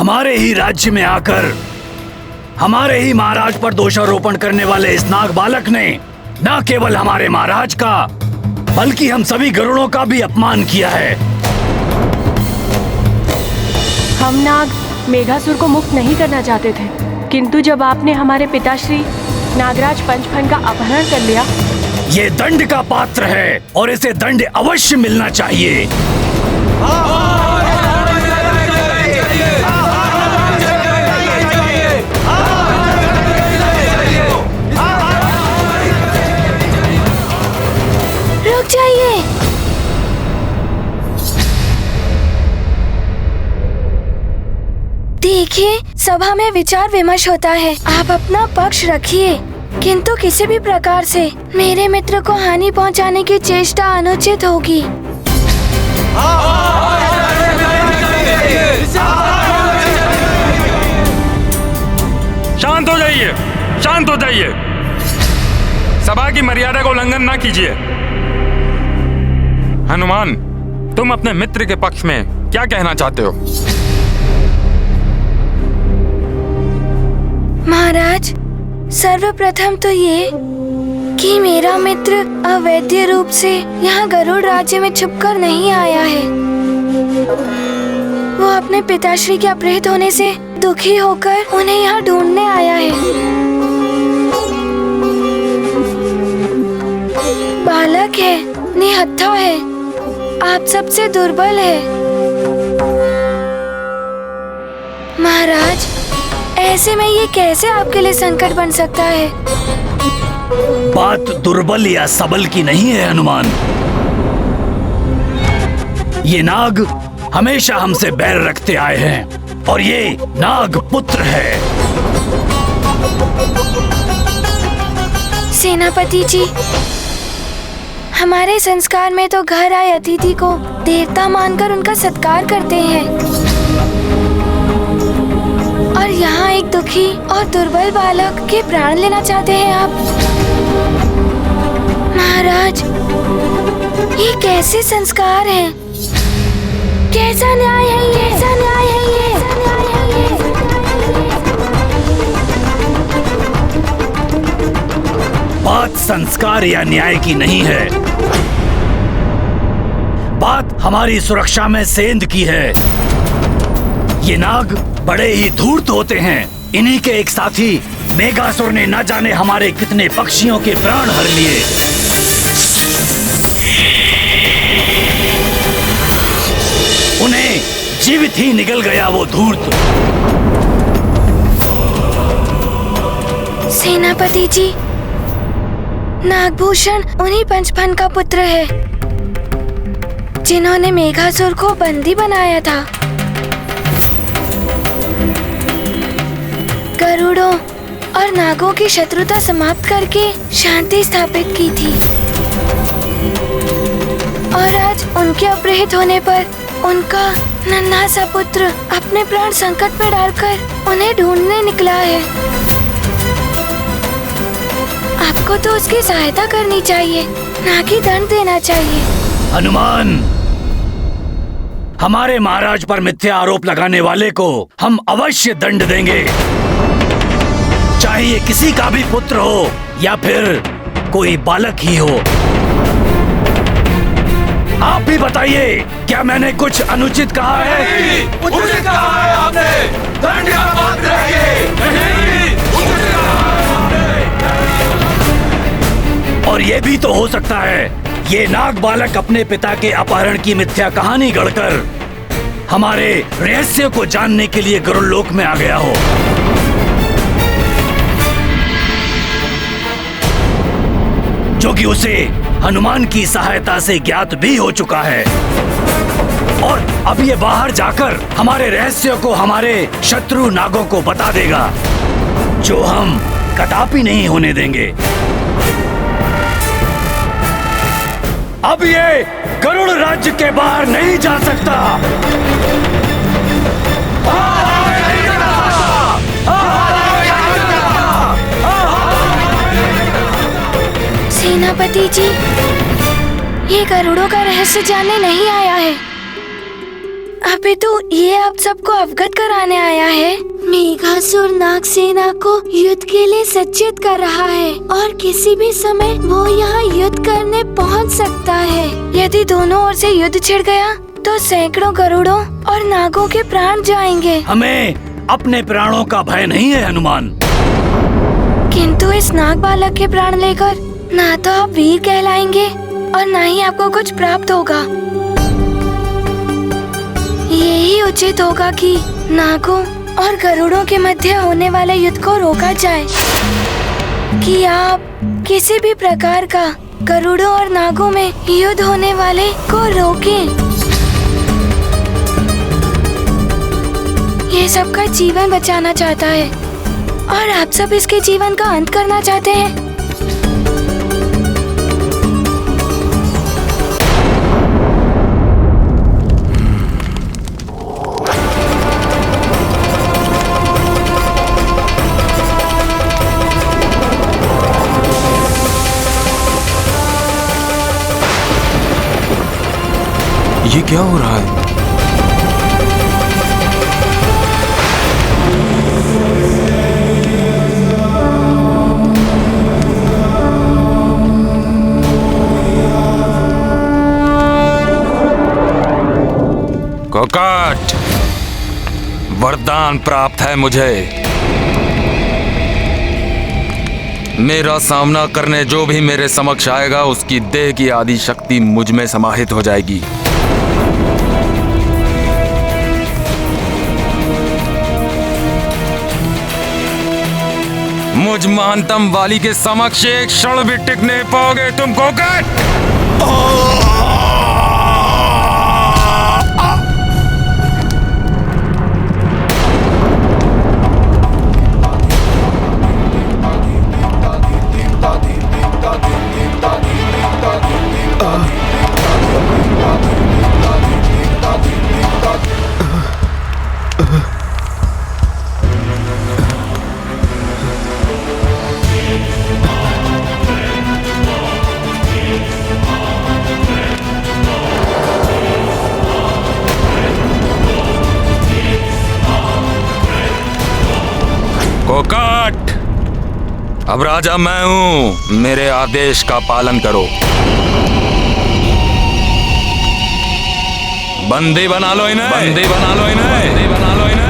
हमारे ही राज्य में आकर हमारे ही महाराज पर दोषारोपण करने वाले इस नाग बालक ने न केवल हमारे महाराज का बल्कि हम सभी गरुड़ों का भी अपमान किया है। हम नाग मेघासुर को मुक्त नहीं करना चाहते थे, किंतु जब आपने हमारे पिताश्री नागराज पंचफन का अपहरण कर लिया। ये दंड का पात्र है और इसे दंड अवश्य मिलना चाहिए। रुक जाइए। देखिए, सभा में विचार विमर्श होता है। आप अपना पक्ष रखिए, किंतु किसी भी प्रकार से मेरे मित्र को हानि पहुंचाने की चेष्टा अनुचित होगी। शांत हो जाइए, शांत हो जाइए। सभा की मर्यादा का उल्लंघन ना कीजिए। हनुमान, तुम अपने मित्र के पक्ष में क्या कहना चाहते हो? महाराज, सर्वप्रथम तो ये कि मेरा मित्र अवैध रूप से यहाँ गरुड़ राज्य में छुपकर नहीं आया है। वो अपने पिताश्री के अपहृत होने से दुखी होकर उन्हें यहाँ ढूंढने आया है। बालक है, निहत्था है, आप सबसे दुर्बल है। महाराज, ऐसे में ये कैसे आपके लिए संकट बन सकता है? बात दुर्बल या सबल की नहीं है हनुमान। ये नाग हमेशा हमसे बैर रखते आए हैं और ये नाग पुत्र है। सेनापति जी, हमारे संस्कार में तो घर आए अतिथि को देवता मानकर उनका सत्कार करते हैं, और यहाँ एक दुखी और दुर्बल बालक के प्राण लेना चाहते हैं आप। महाराज, ये कैसे संस्कार हैं? कैसा न्याय है ये? कैसा न्याय है ये? बात संस्कार या न्याय की नहीं है, बात हमारी सुरक्षा में सेंध की है। ये नाग बड़े ही धूर्त होते हैं। इन्हीं के एक साथी मेघासुर ने न जाने हमारे कितने पक्षियों के प्राण हर लिए। उन्हें जीवित ही निगल गया वो धूर्त। सेनापति जी, नागभूषण उन्हीं पंचफन का पुत्र है जिन्होंने मेघासुर को बंदी बनाया था। गरुड़ों और नागों की शत्रुता समाप्त करके शांति स्थापित की थी, और आज उनके अपहृत होने पर उनका नन्हा सा पुत्र अपने प्राण संकट में डालकर उन्हें ढूंढने निकला है। आपको तो उसकी सहायता करनी चाहिए, ना कि दंड देना चाहिए। हनुमान, हमारे महाराज पर मिथ्या आरोप लगाने वाले को हम अवश्य दंड देंगे, चाहे ये किसी का भी पुत्र हो या फिर कोई बालक ही हो। आप भी बताइए, क्या मैंने कुछ अनुचित कहा है? नहीं, उचित कहा है आपने। दंड का पात्र है ये। नहीं, उचित कहा है आपने। और ये भी तो हो सकता है ये नाग बालक अपने पिता के अपहरण की मिथ्या कहानी गढ़कर हमारे रहस्य को जानने के लिए गरुड़ लोक में आ गया हो। जो कि उसे हनुमान की सहायता से ज्ञात भी हो चुका है, और अब ये बाहर जाकर हमारे रहस्य को हमारे शत्रु नागों को बता देगा, जो हम कदापि नहीं होने देंगे। अब ये गरुड़ राज्य के बाहर नहीं जा सकता। सेनापति जी, ये गरुड़ों का रहस्य जानने नहीं आया है। अभी तो ये आप सबको अवगत कराने आया है। मेघासुर नाग सेना को युद्ध के लिए सचेत कर रहा है और किसी भी समय वो यहाँ युद्ध करने पहुँच सकता है। यदि दोनों ओर से युद्ध छिड़ गया तो सैकड़ों गरुड़ों और नागों के प्राण जाएंगे। हमें अपने प्राणों का भय नहीं है हनुमान। किंतु इस नाग बालक के प्राण लेकर ना तो आप वीर कहलाएंगे और ना ही आपको कुछ प्राप्त होगा। यही उचित होगा कि नागों और गरुड़ों के मध्य होने वाले युद्ध को रोका जाए, कि आप किसी भी प्रकार का गरुड़ों और नागों में युद्ध होने वाले को रोकें। ये सबका जीवन बचाना चाहता है और आप सब इसके जीवन का अंत करना चाहते हैं। ये क्या हो रहा है? कोकाट, वरदान प्राप्त है मुझे। मेरा सामना करने जो भी मेरे समक्ष आएगा उसकी देह की आदि शक्ति मुझ में समाहित हो जाएगी। मुझ महानतम वाली के समक्ष एक क्षण भी टिक नहीं पाओगे तुम कोकाट। कोकाट, अब राजा मैं हूं, मेरे आदेश का पालन करो। बंदी बना लो इन्हें, बंदी बना लो इन्हें, बंदी बना लो इन्हें।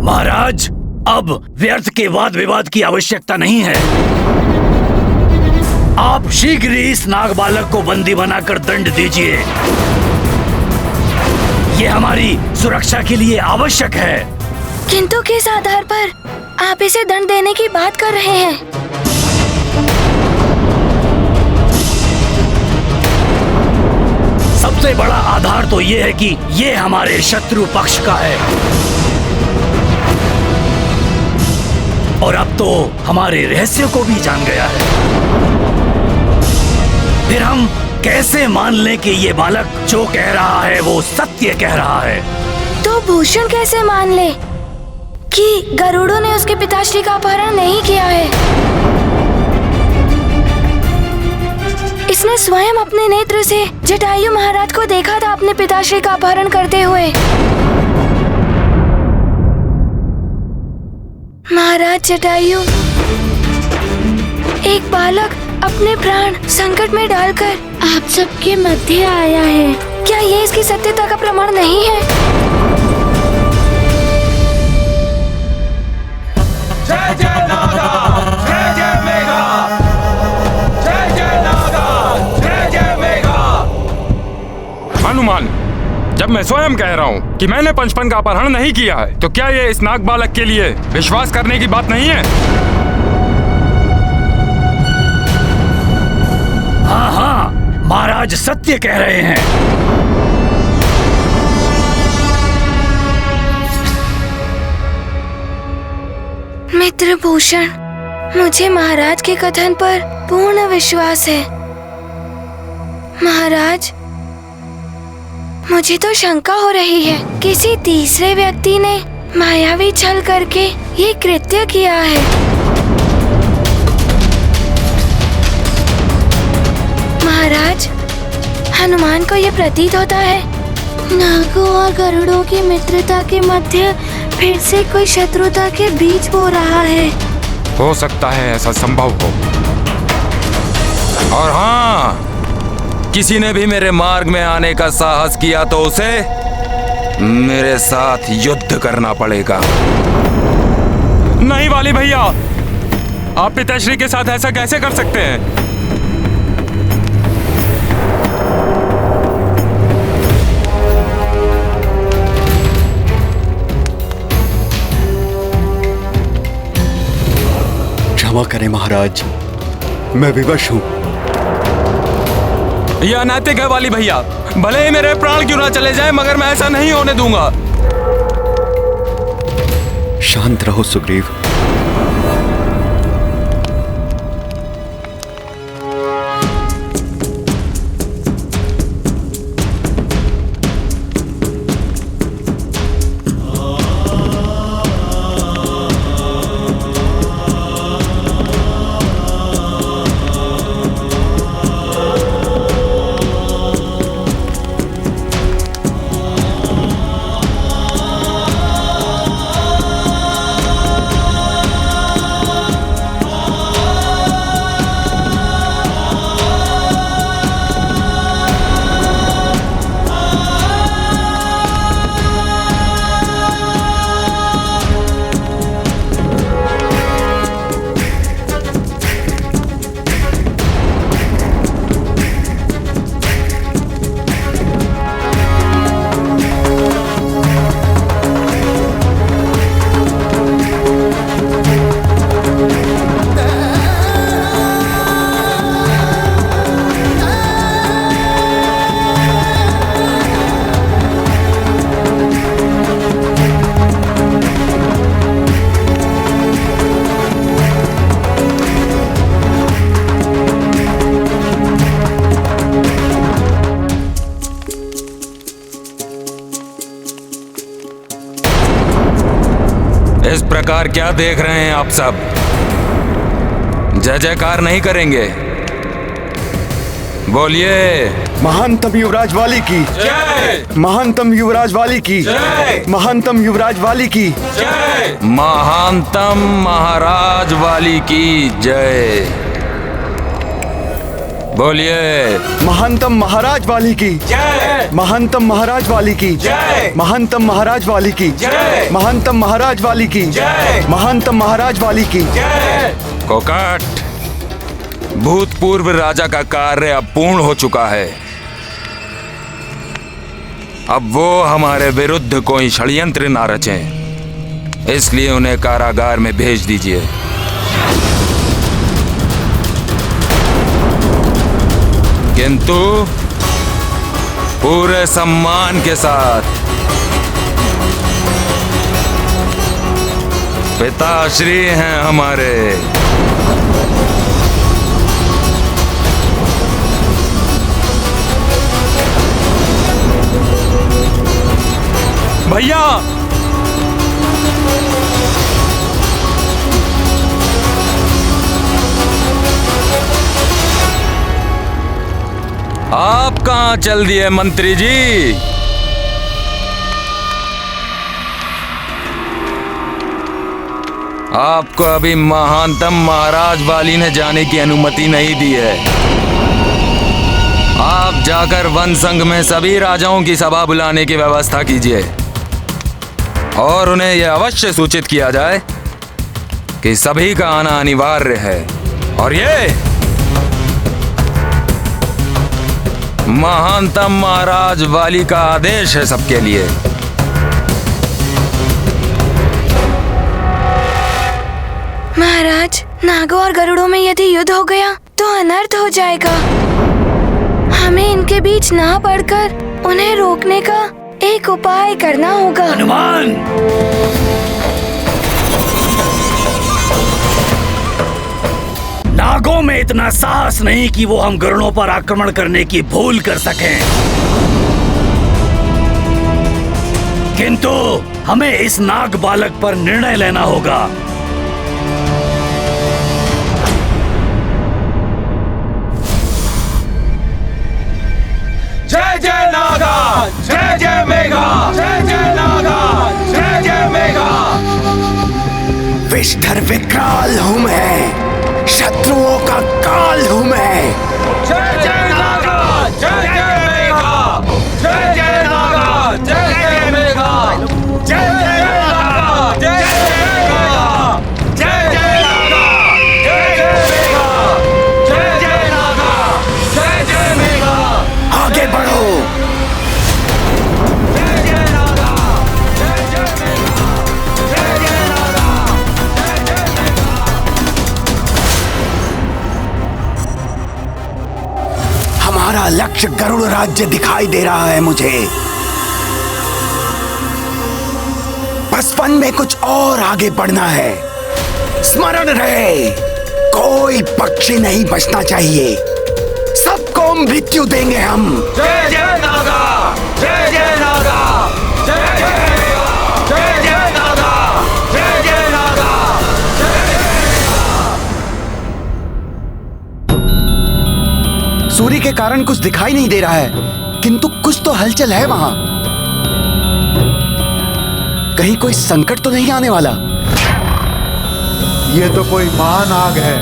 महाराज, अब व्यर्थ के वाद विवाद की आवश्यकता नहीं है। आप शीघ्र ही इस नाग बालक को बंदी बनाकर दंड दीजिए। ये हमारी सुरक्षा के लिए आवश्यक है। किंतु किस आधार पर आप इसे दंड देने की बात कर रहे हैं? सबसे बड़ा आधार तो ये है कि ये हमारे शत्रु पक्ष का है और अब तो हमारे रहस्य को भी जान गया है। फिर हम कैसे मान लें कि ये बालक जो कह रहा है वो सत्य कह रहा है? तो भूषण कैसे मान ले कि गरुड़ों ने उसके पिताश्री का अपहरण नहीं किया है? इसने स्वयं अपने नेत्र से जटायु महाराज को देखा था अपने पिताश्री का अपहरण करते हुए। महाराज जटायु, एक बालक अपने प्राण संकट में डालकर आप सबके मध्य आया है। क्या ये इसकी सत्यता का प्रमाण नहीं है? जय जय नागा, जय जय मेघा, जय जय नागा, जय जय मेघा। हनुमान, जब मैं स्वयं कह रहा हूँ कि मैंने पंचपन का अपहरण नहीं किया है, तो क्या ये इस नाग बालक के लिए विश्वास करने की बात नहीं है? हाँ हाँ, महाराज सत्य कह रहे हैं। मित्र भूषण, मुझे महाराज के कथन पर पूर्ण विश्वास है। महाराज, मुझे तो शंका हो रही है, किसी तीसरे व्यक्ति ने मायावी छल करके ये कृत्य किया है। महाराज, हनुमान को ये प्रतीत होता है नागों और गरुड़ों की मित्रता के मध्य फिर से कोई शत्रुता के बीच हो रहा है। हो सकता है ऐसा संभव हो। और हाँ, किसी ने भी मेरे मार्ग में आने का साहस किया तो उसे मेरे साथ युद्ध करना पड़ेगा। नहीं वाली भैया, आप पिताश्री के साथ ऐसा कैसे कर सकते हैं? क्षमा करें महाराज, मैं विवश हूं। यह अनैतिक है वाली भैया, भले ही मेरे प्राण क्यों ना चले जाए, मगर मैं ऐसा नहीं होने दूंगा। शांत रहो सुग्रीव। इस प्रकार क्या देख रहे हैं आप सब? जय जयकार नहीं करेंगे? बोलिए। महानतम युवराज वाली की जय। महानतम युवराज वाली की जय। महानतम युवराज वाली की जय। महानतम महाराज वाली की जय। बोलिए। महानतम महाराज वाली की जय। महानतम महाराज वाली की जय। महानतम महाराज वाली की जय। महानतम महाराज वाली की जय। महानतम महाराज वाली की जय। कोकाट, भूतपूर्व राजा का कार्य अब पूर्ण हो चुका है। अब वो हमारे विरुद्ध कोई षड्यंत्र ना रचें, इसलिए उन्हें कारागार में भेज दीजिए। किंतु पूरे सम्मान के साथ पिताश्री हैं हमारे। भैया, आप कहां चल दिए मंत्री जी? आपको अभी महानतम महाराज वाली ने जाने की अनुमति नहीं दी है। आप जाकर वन संघ में सभी राजाओं की सभा बुलाने की व्यवस्था कीजिए और उन्हें यह अवश्य सूचित किया जाए कि सभी का आना अनिवार्य है। और ये महानतम महाराज वाली का आदेश है सबके लिए। महाराज, नागों और गरुड़ों में यदि युद्ध हो गया तो अनर्थ हो जाएगा। हमें इनके बीच ना पड़कर उन्हें रोकने का एक उपाय करना होगा। हनुमान, नागों में इतना साहस नहीं कि वो हम गरुड़ों पर आक्रमण करने की भूल कर सकें। किंतु हमें इस नाग बालक पर निर्णय लेना होगा। जय जय नागा, जय जय मेघा, जय जय नागा, जय जय मेघा। विष्ठर विकराल हूँ मैं, शत्रुओं का काल हूँ मैं। जय जय नागा, जय जय मेघा, जय जय नागा, जय जय मेघा, जय जय नागा, जय जय मेघा, जय जय नागा, जय जय मेघा, जय जय नागा, जय जय मेघा। आगे बढ़ो। जय जय नागा, जय जय मेघा, जय जय नागा, जय जय मेघा। हमारा लक्ष्य गरुड़ राज्य दिखाई दे रहा है मुझे। बस वन में कुछ और आगे बढ़ना है। स्मरण रहे, कोई पक्षी नहीं बचना चाहिए। सबको मृत्यु देंगे हम। जय जय नागा, जय जय नागा, जय जय मेघा, जय जय नागा, जय जय नागा, जय जय। सूर्य के कारण कुछ दिखाई नहीं दे रहा है, किंतु कुछ तो हलचल है वहां। कहीं कोई संकट तो नहीं आने वाला। ये तो कोई महान आग है।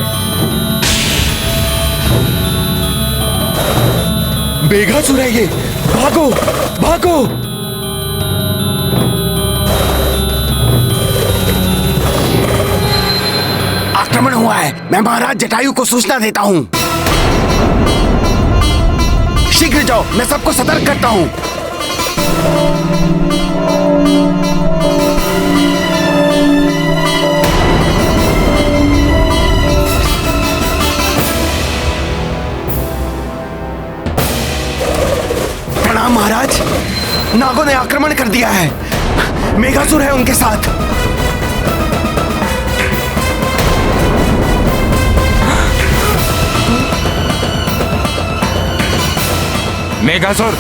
मेघासुर है ये। भागो भागो। आक्रमण हुआ है। मैं महाराज जटायु को सूचना देता हूं। शीघ्र जाओ, मैं सबको सतर्क करता हूं। प्रणाम महाराज। नागों ने आक्रमण कर दिया है। मेघासुर है उनके साथ। मेघासुर,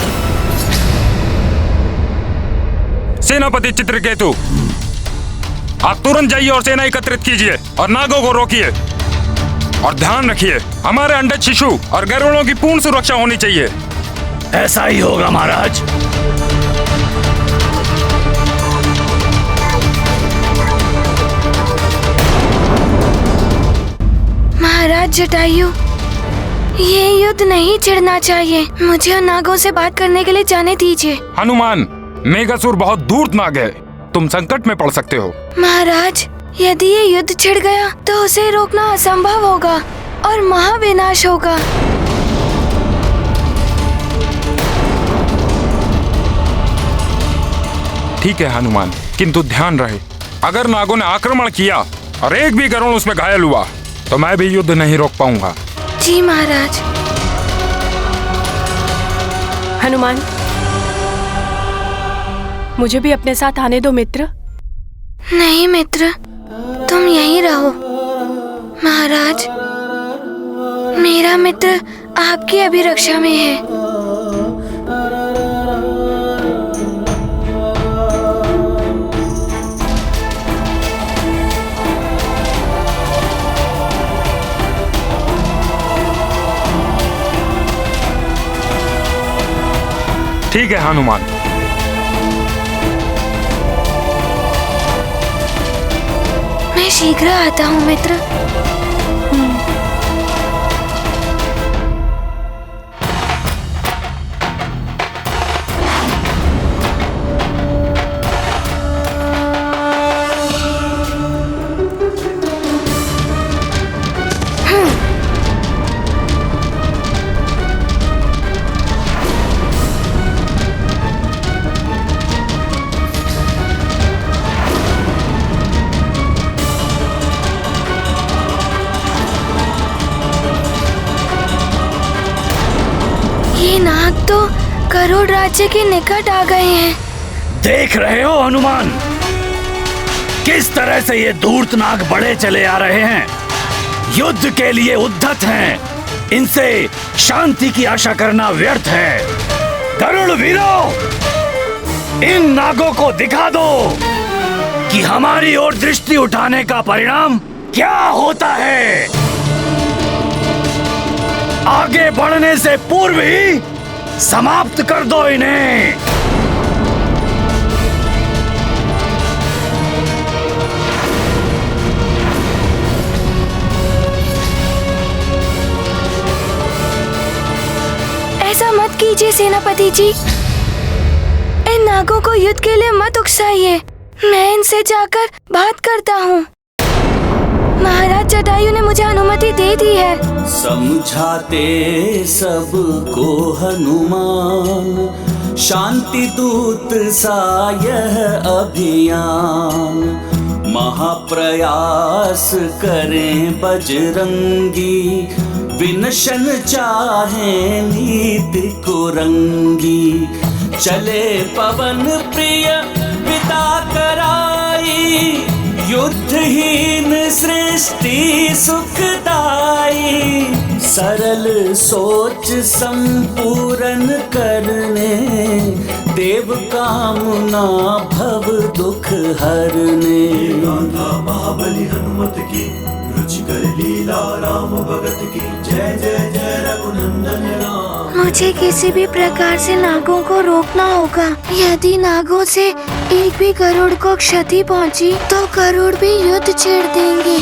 सेनापति चित्रकेतु, आप तुरंत जाइए और सेना एकत्रित कीजिए और नागों को रोकिए। और ध्यान रखिए, हमारे अंडज शिशु और गरुड़ों की पूर्ण सुरक्षा होनी चाहिए। ऐसा ही होगा महाराज। महाराज जटायु, ये युद्ध नहीं छिड़ना चाहिए। मुझे उन नागों से बात करने के लिए जाने दीजिए। हनुमान, मेघासुर बहुत धूर्त नाग है, तुम संकट में पड़ सकते हो। महाराज, यदि ये युद्ध छिड़ गया तो उसे रोकना असंभव होगा और महाविनाश होगा। ठीक है हनुमान, किंतु ध्यान रहे, अगर नागों ने आक्रमण किया और एक भी गरुड़ उसमें घायल हुआ तो मैं भी युद्ध नहीं रोक पाऊंगा। जी महाराज। हनुमान, मुझे भी अपने साथ आने दो मित्र। नहीं मित्र, तुम यहीं रहो। महाराज, मेरा मित्र आपकी अभिरक्षा में है। ठीक है हनुमान। मैं शीघ्र आता हूँ मित्र। ये नाग तो गरुड़ राज्य के निकट आ गए हैं। देख रहे हो हनुमान, किस तरह से ये धूर्त नाग बढ़े चले आ रहे हैं। युद्ध के लिए उद्धत हैं। इनसे शांति की आशा करना व्यर्थ है। गरुड़ वीरों, इन नागों को दिखा दो कि हमारी ओर दृष्टि उठाने का परिणाम क्या होता है। आगे बढ़ने से पूर्व ही समाप्त कर दो इन्हें। ऐसा मत कीजिए सेनापति जी, इन नागों को युद्ध के लिए मत उकसाइए। मैं इनसे जाकर बात करता हूँ। महाराज जटायु ने मुझे अनुमति दे दी है। समझाते सबको हनुमान, शांति दूत सा यह अभियान। महाप्रयास करें बजरंगी, विनशन चाहे नीति कुरंगी। चले पवन प्रिय पिता कराई, युद्धहीन सृष्टि सुखदाई। सरल सोच संपूर्ण करने, देव कामना भव दुख हरने। महाबली हनुमत की, रुचिकर लीला राम भगत की। जय जय जय रघुनंदन राम। मुझे किसी भी प्रकार से नागों को रोकना होगा। यदि नागों से एक भी गरुड़ को क्षति पहुंची तो गरुड़ भी युद्ध छेड़ देंगे।